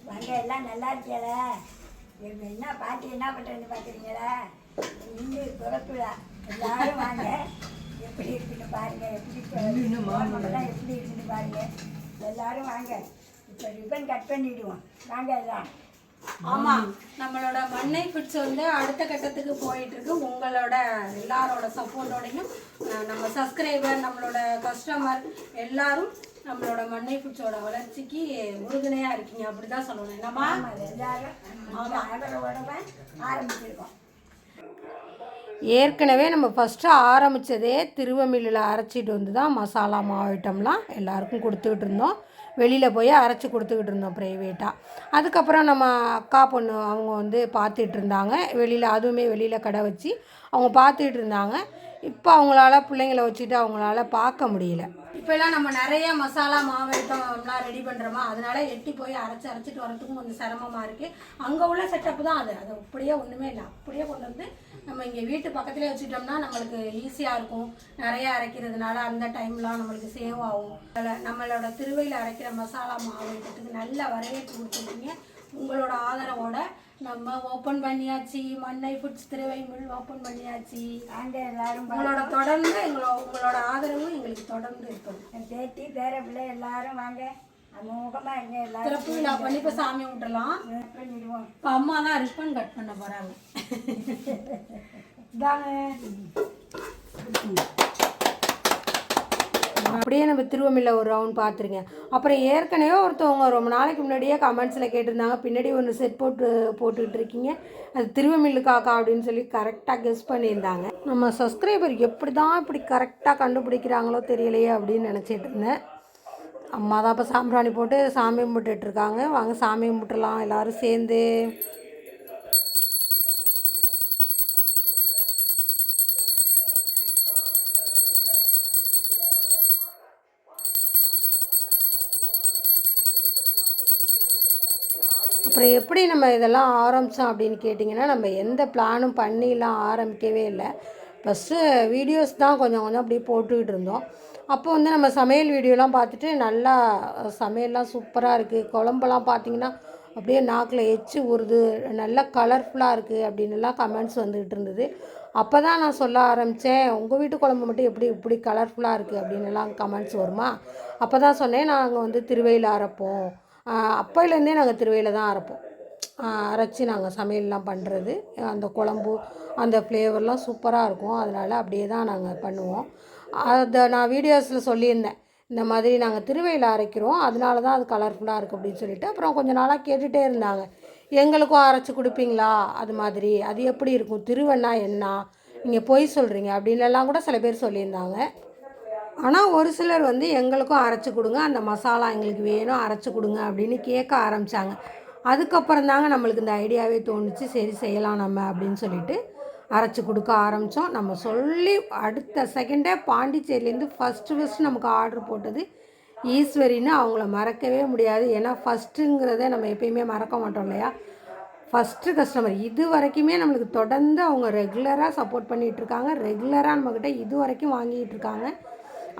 வாங்க எல்லாம் நல்லா இருக்கீங்களா? என்ன பாட்டி என்ன பண்ணுறேன்னு பார்க்குறீங்களா? இன்னும் பிறப்புலா எல்லாரும் வாங்க. எப்படி இருக்குன்னு பாருங்கள். எப்படி எப்படி இருக்குன்னு பாருங்கள். எல்லாரும் வாங்க. இப்போ ரிப்பன் கட் பண்ணிவிடுவோம். வாங்க எல்லாம். ஆமாம், நம்மளோட மண்ணை ஃபுட்ஸ் வந்து அடுத்த கட்டத்துக்கு போயிட்டுருக்கு. உங்களோட எல்லாரோட சப்போர்ட்டோடையும் நம்ம சப்ஸ்கிரைபர், நம்மளோட கஸ்டமர் எல்லாரும் நம்மளோட மண்ணை ஃபுட்ஸோட வளர்ச்சிக்கு உறுதுணையாக இருக்கீங்க. அப்படி தான் சொல்லணும். என்னம்மா? எல்லாரும் ஆதரவோட ஆரம்பிச்சிருக்கோம். ஏற்கனவே நம்ம ஃபஸ்ட்டு ஆரம்பித்ததே திருவமில்லில் அரைச்சிட்டு வந்து தான் மசாலா மாவு ஐட்டம்லாம் எல்லாருக்கும் கொடுத்துக்கிட்டு இருந்தோம். வெளியில் போய் அரைச்சி கொடுத்துக்கிட்டு இருந்தோம் ப்ரைவேட்டாக. அதுக்கப்புறம் நம்ம அக்கா பொண்ணு அவங்க வந்து பார்த்துட்டு இருந்தாங்க வெளியில், அதுவுமே வெளியில் கடை வச்சு அவங்க பார்த்துட்டு இருந்தாங்க. இப்போ அவங்களால பிள்ளைங்கள வச்சுட்டு அவங்களால பார்க்க முடியல. இப்போல்லாம் நம்ம நிறைய மசாலா மாவு ஐட்டம்லாம் ரெடி பண்ணுறோமா, அதனால எட்டி போய் அரைச்சிட்டு வரதுக்கும் கொஞ்சம் சிரமமாக இருக்குது. அங்கே உள்ள செட்டப்பு தான் அது அப்படியே ஒன்றுமே இல்லை. அப்படியே கொண்டு வந்து நம்ம இங்கே வீட்டு பக்கத்துலேயே வச்சுட்டோம்னா நம்மளுக்கு ஈஸியாக இருக்கும். நிறையா அரைக்கிறதுனால அந்த டைம்லாம் நம்மளுக்கு சேவ் ஆகும். நம்மளோட திருவையில் அரைக்கிற மசாலா மாவு ஐட்டத்துக்கு நல்ல வரவேற்பு கொடுத்துருக்கீங்க. உங்களோட ஆதரவோட நம்ம ஓப்பன் பண்ணியாச்சு. மண்ணை ஃபுட்ஸ் திருவை மில் ஓப்பன் பண்ணியாச்சு. அங்கே எல்லாரும் உங்களோட தொடர்ந்து உங்களோட ஆதரவும் எங்களுக்கு தொடர்ந்து இருக்கணும். பேத்தி பேர பிள்ளை எல்லாரும் வாங்க. அமோகமாக இருங்க. எல்லாரும் திறப்பு விழா பண்ணி இப்போ சாமி விட்டுலாம் பண்ணிடுவோம். இப்போ அம்மா தான் ரிப்பன் கட் பண்ண போகிறாங்க. இதாங்க. அப்படியே நம்ம திருவமில்ல ஒரு ரவுண்ட் பார்த்துருங்க. அப்புறம் ஏற்கனவே ஒருத்தவங்க ரொம்ப நாளைக்கு முன்னாடியே கமெண்ட்ஸில் கேட்டிருந்தாங்க, பின்னாடி ஒன்று செட் போட்டுக்கிட்டு இருக்கீங்க, அது திருவமில்லுக்காக்கா அப்படின்னு சொல்லி கரெக்டாக கெஸ் பண்ணியிருந்தாங்க. நம்ம சப்ஸ்கிரைபர் எப்படி தான் இப்படி கரெக்டாக கண்டுபிடிக்கிறாங்களோ தெரியலையே அப்படின்னு நினச்சிட்டு இருந்தேன். அம்மா தான் இப்போ சாம்பிராணி போட்டு சாமி கும்பிட்டுட்ருக்காங்க. வாங்க சாமி கும்பிட்டுலாம் எல்லோரும் சேர்ந்து. அப்புறம் எப்படி நம்ம இதெல்லாம் ஆரம்பித்தோம் அப்படின்னு கேட்டிங்கன்னா, நம்ம எந்த பிளானும் பண்ணிலாம் ஆரம்பிக்கவே இல்லை. ஃபஸ்ட்டு வீடியோஸ் தான் கொஞ்சம் கொஞ்சம் அப்படியே போட்டுக்கிட்டு இருந்தோம். அப்போ வந்து நம்ம சமையல் வீடியோலாம் பார்த்துட்டு நல்லா சமையல்லாம் சூப்பராக இருக்குது, குழம்பெல்லாம் பார்த்திங்கன்னா அப்படியே நாக்கில் எச்சு ஊறுது, நல்லா கலர்ஃபுல்லாக இருக்குது அப்படின்னுலாம் கமெண்ட்ஸ் வந்துக்கிட்டு இருந்தது. அப்போ தான் நான் சொல்ல ஆரம்பித்தேன், உங்கள் வீட்டு குழம்பு மட்டும் எப்படி இப்படி கலர்ஃபுல்லாக இருக்குது அப்படின்னுலாம் கமெண்ட்ஸ் வருமா. அப்போ தான் சொன்னேன், நாங்கள் வந்து திருவையில் அரைப்போம். அப்போலேருந்தே நாங்கள் திருவையில் தான் அரைப்போம். அரைச்சி நாங்கள் சமையல்லாம் பண்ணுறது, அந்த குழம்பு அந்த ஃப்ளேவர்லாம் சூப்பராக இருக்கும். அதனால் அப்படியே தான் நாங்கள் பண்ணுவோம். அதை நான் வீடியோஸில் சொல்லியிருந்தேன், இந்த மாதிரி நாங்கள் திருவையில் அரைக்கிறோம், அதனால தான் அது கலர்ஃபுல்லாக இருக்குது அப்படின்னு சொல்லிவிட்டு. அப்புறம் கொஞ்சம் நாளாக கேட்டுகிட்டே இருந்தாங்க, எங்களுக்கும் அரைச்சி கொடுப்பீங்களா, அது மாதிரி அது எப்படி இருக்கும், திருவண்ணா என்ன நீங்கள் பொய் சொல்கிறீங்க அப்படின்லாம் கூட சில பேர் சொல்லியிருந்தாங்க. ஆனால் ஒரு சிலர் வந்து எங்களுக்கும் அரைச்சி கொடுங்க, அந்த மசாலா எங்களுக்கு வேணும் அரைச்சி கொடுங்க அப்படின்னு கேட்க ஆரம்பித்தாங்க. அதுக்கப்புறம் தாங்க நம்மளுக்கு இந்த ஐடியாவே தோணுச்சு, சரி செய்யலாம் நம்ம அப்படின்னு சொல்லிட்டு அரைச்சி கொடுக்க ஆரம்பித்தோம். நம்ம சொல்லி அடுத்த செகண்டே பாண்டிச்சேரியிலேருந்து ஃபஸ்ட்டு நமக்கு ஆர்டர் போட்டது ஈஸ்வரின்னு. அவங்கள மறக்கவே முடியாது. ஏன்னா ஃபஸ்ட்டுங்கிறத நம்ம எப்பயுமே மறக்க மாட்டோம் இல்லையா. ஃபஸ்ட்டு கஸ்டமர் இது வரைக்குமே நம்மளுக்கு தொடர்ந்து அவங்க ரெகுலராக சப்போர்ட் பண்ணிகிட்ருக்காங்க. ரெகுலராக நம்மக்கிட்ட இது வரைக்கும் வாங்கிட்டு இருக்காங்க.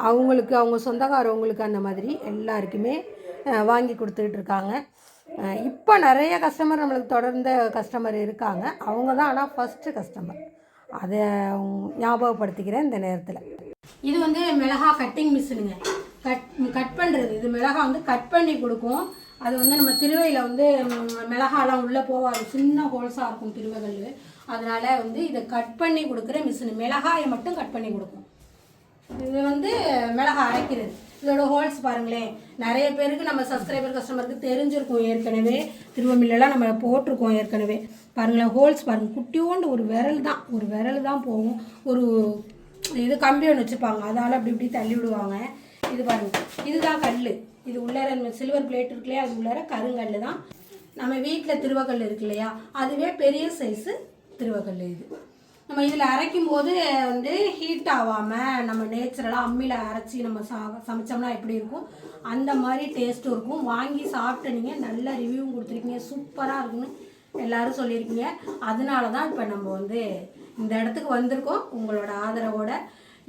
அவங்களுக்கு அவங்க சொந்தக்காரவங்களுக்கு அந்த மாதிரி எல்லாருக்குமே வாங்கி கொடுத்துக்கிட்டு இருக்காங்க. இப்போ நிறைய கஸ்டமர் நம்மளுக்கு தொடர்ந்த கஸ்டமர் இருக்காங்க. அவங்க தான் ஆனால் ஃபஸ்ட்டு கஸ்டமர். அதை ஞாபகப்படுத்திக்கிறேன் இந்த நேரத்தில். இது வந்து மிளகா கட்டிங் மிஷினுங்க. கட் பண்ணுறது, இது மிளகா வந்து கட் பண்ணி கொடுக்கும். அது வந்து நம்ம திருவையில் வந்து மிளகாலாம் உள்ளே போகாது, சின்ன ஹோல்ஸாக இருக்கும் திருவைகள். அதனால் வந்து இதை கட் பண்ணி கொடுக்குற மிஷினு. மிளகாயை மட்டும் கட் பண்ணி கொடுக்கும். இது வந்து மிளகாய் அரைக்கிறது. இதோட ஹோல்ஸ் பாருங்களேன். நிறைய பேருக்கு நம்ம சப்ஸ்கிரைபர் கஸ்டமருக்கு தெரிஞ்சிருக்கும். ஏற்கனவே திருவமில்லாம் நம்ம போட்டிருக்கோம் ஏற்கனவே. பாருங்களேன் ஹோல்ஸ் பாருங்கள், குட்டியோண்டு ஒரு விரல் தான் போகும். ஒரு இது கம்பி ஒன்று வச்சுருப்பாங்க, அதால் அப்படி இப்படி தள்ளி விடுவாங்க. இது பாருங்கள், இதுதான் கல். இது உள்ளார சில்வர் பிளேட் இருக்கு இல்லையா, அது உள்ளார கருங்கல் தான். நம்ம வீட்டில் திருவக்கல் இருக்கு இல்லையா, அதுவே பெரிய சைஸு திருவக்கல். இது நம்ம இதில் அரைக்கும் போது வந்து ஹீட் ஆகாமல் நம்ம நேச்சுரலாக அம்மியில் அரைச்சி நம்ம சமைச்சோம்னா எப்படி இருக்கும் அந்த மாதிரி டேஸ்ட்டும் இருக்கும். வாங்கி சாப்பிட்டு நீங்கள் நல்ல ரிவ்யூவும் கொடுத்துருக்கீங்க, சூப்பராக இருக்குன்னு எல்லோரும் சொல்லியிருக்கீங்க. அதனால தான் இப்போ நம்ம வந்து இந்த இடத்துக்கு வந்திருக்கோம். உங்களோட ஆதரவோட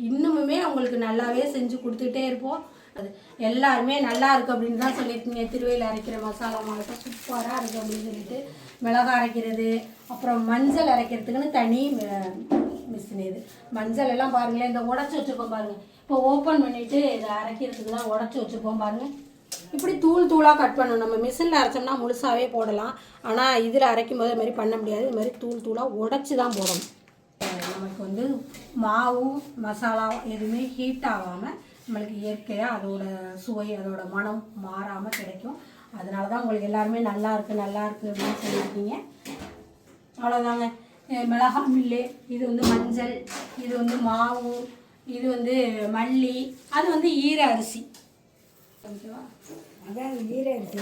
இன்னுமுமே உங்களுக்கு நல்லாவே செஞ்சு கொடுத்துட்டே இருப்போம். எல்லாருமே நல்லா இருக்குது அப்படின்னு தான் சொல்லியிருக்கீங்க. திருவையில் அரைக்கிற மசாலா மாவு சூப்பராக இருக்குது அப்படின்னு சொல்லிட்டு. மிளகாய் அரைக்கிறது, அப்புறம் மஞ்சள் அரைக்கிறதுக்குன்னு தனி மிஷின் இது. மஞ்சள் எல்லாம் பாருங்களேன், இந்த உடச்சி வச்சுருக்கோம் பாருங்கள். இப்போ ஓப்பன் பண்ணிவிட்டு இதை அரைக்கிறதுக்கு தான் உடச்சி வச்சுருக்கோம் பாருங்கள். இப்படி தூள் தூளாக கட் பண்ணணும். நம்ம மிஷினில் அரைச்சோம்னா முழுசாகவே போடலாம், ஆனால் இதில் அரைக்கும் போது இது மாதிரி பண்ண முடியாது. இது மாதிரி தூள் தூளாக உடச்சி தான் போடணும். நமக்கு வந்து மாவும் மசாலாவும் எதுவுமே ஹீட் ஆகாமல் நம்மளுக்கு இயற்கையாக அதோட சுவை அதோட மனம் மாறாமல் கிடைக்கும். அதனால தான் உங்களுக்கு எல்லாருமே நல்லா இருக்குது அப்படின்னு சொல்லியிருக்கீங்க. அவ்வளோதாங்க. மிளகாய் மில்லு, இது வந்து மஞ்சள், இது வந்து மாவு, இது வந்து மல்லி, அது வந்து ஈர அரிசி. ஓகேவா? அதான் ஈர அரிசி.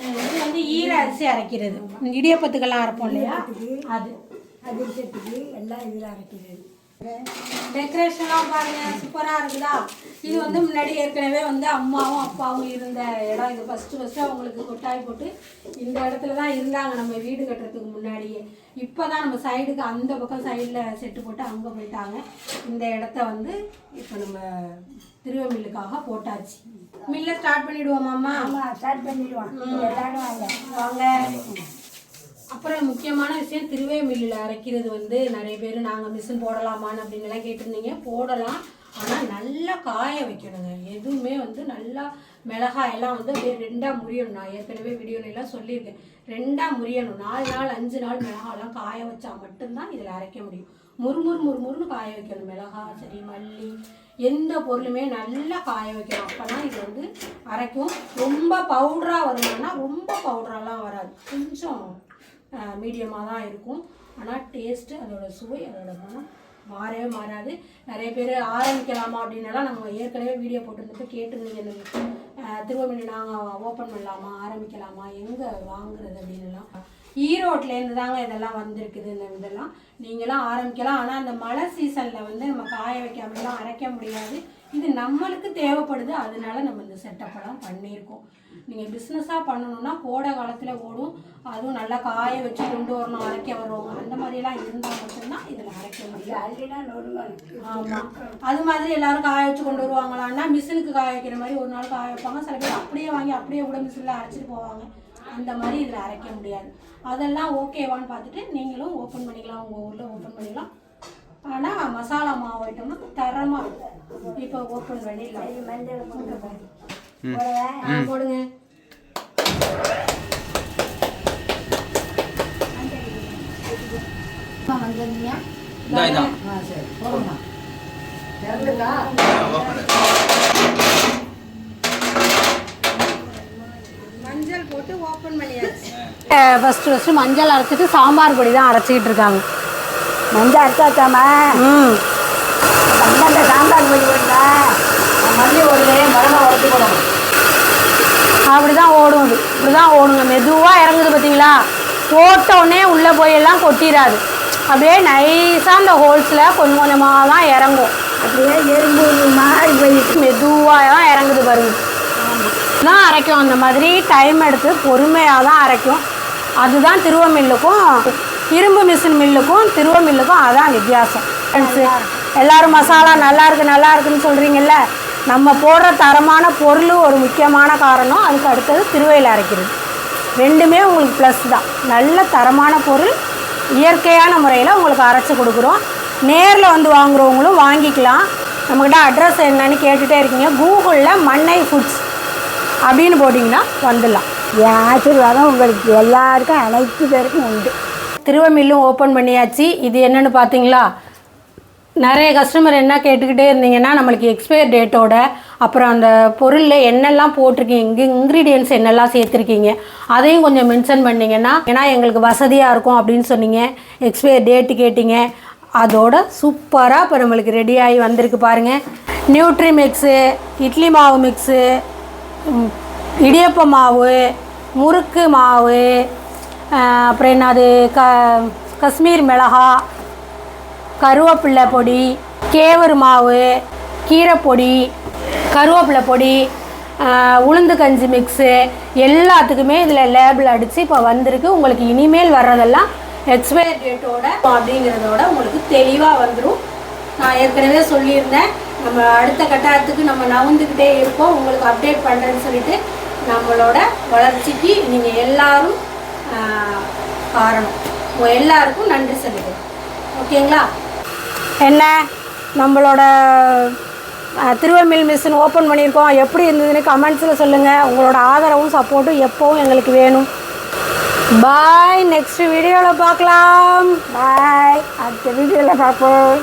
இது வந்து ஈர அரிசி அரைக்கிறது. இடியப்பத்துக்கெல்லாம் அரைப்போம் இல்லையா, அது அதிர்ஷ்டத்துக்கு எல்லாம் இதில் அரைக்கிறது. டெக்கரேஷன்லாம் பாருங்கள், சூப்பராக இருக்குதா? இது வந்து முன்னாடி ஏற்கனவே வந்து அம்மாவும் அப்பாவும் இருந்த இடம். இது ஃபஸ்ட்டு அவங்களுக்கு கொட்டாய் போட்டு இந்த இடத்துல தான் இருந்தாங்க நம்ம வீடு கட்டுறதுக்கு முன்னாடியே. இப்போ தான் நம்ம சைடுக்கு அந்த பக்கம் சைடில் செட்டு போட்டு அங்கே போயிட்டாங்க. இந்த இடத்த வந்து இப்போ நம்ம திருவை மில்லுக்காக போட்டாச்சு. மில்லை ஸ்டார்ட் பண்ணிவிடுவோமாம்மா? ஆமாம், ஸ்டார்ட் பண்ணிவிடுவோம். எல்லாரும் வாங்க. அப்புறம் முக்கியமான விஷயம், திருவை மில்லில் அரைக்கிறது வந்து நிறைய பேர் நாங்கள் மிஷின் போடலாமான்னு அப்படின்லாம் கேட்டிருந்தீங்க. போடலாம், ஆனால் நல்லா காய வைக்கணுங்க. எதுவுமே வந்து நல்லா மிளகாயெல்லாம் வந்து அப்படியே 2ஆக முறியணும். நான் ஏற்கனவே வீடியோலாம் சொல்லியிருக்கேன், 2ஆக முறியணும். 4 நாள் 5 நாள் மிளகாயெல்லாம் காய வச்சா மட்டும்தான் இதில் அரைக்க முடியும். முறுமுறுன்னு காய வைக்கணும். மிளகாய் சரி, மல்லி, எந்த பொருளுமே நல்லா காய வைக்கணும். அப்போ தான் இது வந்து அரைக்கும். ரொம்ப பவுடராக வருமானா, ரொம்ப பவுடரெல்லாம் வராது, கொஞ்சம் மீடியமாக தான் இருக்கும். ஆனால் டேஸ்ட்டு, அதோட சுவை, அதோட மனம் மாறவே மாறாது. நிறைய பேர் ஆரம்பிக்கலாமா அப்படின்னாலாம் நம்ம ஏற்கனவே வீடியோ போட்டுருந்தப்போ கேட்டுருந்தீங்க. இந்த திருவமிழி நாங்கள் ஓப்பன் பண்ணலாமா, ஆரம்பிக்கலாமா, எங்கே வாங்குறது அப்படின்னுலாம். ஈரோட்லேருந்து தாங்க இதெல்லாம் வந்திருக்குது. இந்த இதெல்லாம் நீங்களாம் ஆரம்பிக்கலாம். ஆனால் அந்த மழை சீசனில் வந்து நம்ம காய வைக்காமலாம் அரைக்க முடியாது. இது நம்மளுக்கு தேவைப்படுது, அதனால நம்ம இந்த செட்டப்பெல்லாம் பண்ணியிருக்கோம். நீங்கள் பிஸ்னஸாக பண்ணணுன்னா கோடை காலத்தில் ஓடும், அதுவும் நல்லா காய வச்சு கொண்டு வரணும், அரைக்க வருவாங்க. அந்த மாதிரிலாம் இருந்தால் மட்டும்தான் இதில் அரைக்க முடியும். ஆமாம், அது மாதிரி எல்லோரும் காய வச்சு கொண்டு வருவாங்களான்னா மிஷினுக்கு காய வைக்கிற மாதிரி ஒரு நாள் காய வைப்பாங்க. சில பேர் அப்படியே வாங்கி அப்படியே கூட மிஷினில் அரைச்சிட்டு போவாங்க. அந்த மாதிரி இதில் அரைக்க முடியாது. அதெல்லாம் ஓகேவான்னு பார்த்துட்டு நீங்களும் ஓப்பன் பண்ணிக்கலாம், உங்கள் ஊரில் ஓப்பன் பண்ணிக்கலாம். ஆனால் மசாலா மாவு ஐட்டம்னா தரமாக இருக்கும். இப்போ ஓப்பன் பண்ணிடலாம். மஞ்சள் போடுங்க. மஞ்சள் போட்டு ஓப்பன் பண்ணியாச்சு. ஃபஸ்ட்டு மஞ்சள் அரைச்சிட்டு சாம்பார் பொடி தான் அரைச்சிக்கிட்டு இருக்காங்க. மஞ்சள் அரைச்சாச்சாமா? அந்த சாம்பார் பொடி போட்டா மல்லி ஓடலே மிளகாய் உரத்து போடணும். அப்படி தான் ஓடும். அது இப்படி தான் ஓடுங்க. மெதுவாக இறங்குது பார்த்தீங்களா? போட்டோடனே உள்ளே போயெல்லாம் கொட்டிடாது. அப்படியே நைஸாக அந்த ஹோல்ஸில் கொஞ்சம் கொஞ்சமாக தான் இறங்கும். அப்படியே எறும்பு மாதிரி போயிட்டு மெதுவாக தான் இறங்குது பாருங்க. தான் அரைக்கும். அந்த மாதிரி டைம் எடுத்து பொறுமையாக தான் அரைக்கும். அதுதான் திருவ மில்லுக்கும் இரும்பு மிஷின் மில்லுக்கும் திருவ மில்லுக்கும் அதான் வித்தியாசம். எல்லோரும் மசாலா நல்லா இருக்குன்னு சொல்கிறீங்கல்ல, நம்ம போடுற தரமான பொருள் ஒரு முக்கியமான காரணம். அதுக்கு அடுத்தது திருவையில் அரைக்கிறது. ரெண்டுமே உங்களுக்கு ப்ளஸ் தான். நல்ல தரமான பொருள் இயற்கையான முறையில் உங்களுக்கு அரைச்சி கொடுக்குறோம். நேரில் வந்து வாங்குறவங்களும் வாங்கிக்கலாம். நம்மக்கிட்ட அட்ரஸ் என்னன்னு கேட்டுகிட்டே இருக்கீங்க. கூகுளில் மண்ணை ஃபுட்ஸ் அப்படின்னு போட்டிங்கன்னா வந்துடலாம். என் ஆசீர்வாதம் உங்களுக்கு எல்லாருக்கும் அனைத்து பேருக்கும் உண்டு. திருவ மில்லும் ஓப்பன் பண்ணியாச்சு. இது என்னென்னு பார்த்தீங்களா? நிறைய கஸ்டமர் என்ன கேட்டுக்கிட்டே இருந்தீங்கன்னா, நம்மளுக்கு எக்ஸ்பயர் டேட்டோட அப்புறம் அந்த பொருளில் என்னெல்லாம் போட்டிருக்கீங்க, இன்க்ரீடியன்ட்ஸ் என்னெல்லாம் சேர்த்துருக்கீங்க, அதையும் கொஞ்சம் மென்ஷன் பண்ணிங்கன்னா ஏன்னா எங்களுக்கு வசதியாக இருக்கும் அப்படின்னு சொன்னீங்க. எக்ஸ்பயர் டேட்டு கேட்டிங்க. அதோட சூப்பராக இப்போ நம்மளுக்கு ரெடியாகி வந்திருக்கு பாருங்கள். நியூட்ரி மிக்ஸு, இட்லி மாவு மிக்ஸு, இடியப்ப மாவு, முறுக்கு மாவு, அப்புறம் என்னது காஷ்மீர் மிளகா, கருவேப்பிலை பொடி, கேவரு மாவு, கீரைப்பொடி, கருவேப்பிலை பொடி, உளுந்து கஞ்சி மிக்ஸு எல்லாத்துக்குமே இதில் லேபிள் அடித்து இப்போ வந்திருக்கு. உங்களுக்கு இனிமேல் வர்றதெல்லாம் எக்ஸ்பயர் டேட்டோட அப்படிங்கிறதோட உங்களுக்கு தெளிவாக வந்துடும். நான் ஏற்கனவே சொல்லியிருந்தேன், நம்ம அடுத்த கட்டத்துக்கு நம்ம நகர்ந்துக்கிட்டே இருப்போம். உங்களுக்கு அப்டேட் பண்ணுறேன்னு சொல்லிட்டு நம்மளோட வளர்ச்சிக்கு நீங்கள் எல்லாரும் காரணம். எல்லாருக்கும் நன்றி சொல்லுங்கள். ஓகேங்களா? என்ன நம்மளோட திருவமில் மிஷின் ஓப்பன் பண்ணியிருக்கோம். எப்படி இருந்ததுன்னு கமெண்ட்ஸில் சொல்லுங்கள். உங்களோட ஆதரவும் சப்போர்ட்டும் எப்போவும் எங்களுக்கு வேணும். பாய். நெக்ஸ்ட் வீடியோவில் பார்க்கலாம். பாய். அடுத்த வீடியோவில் பார்ப்போம்.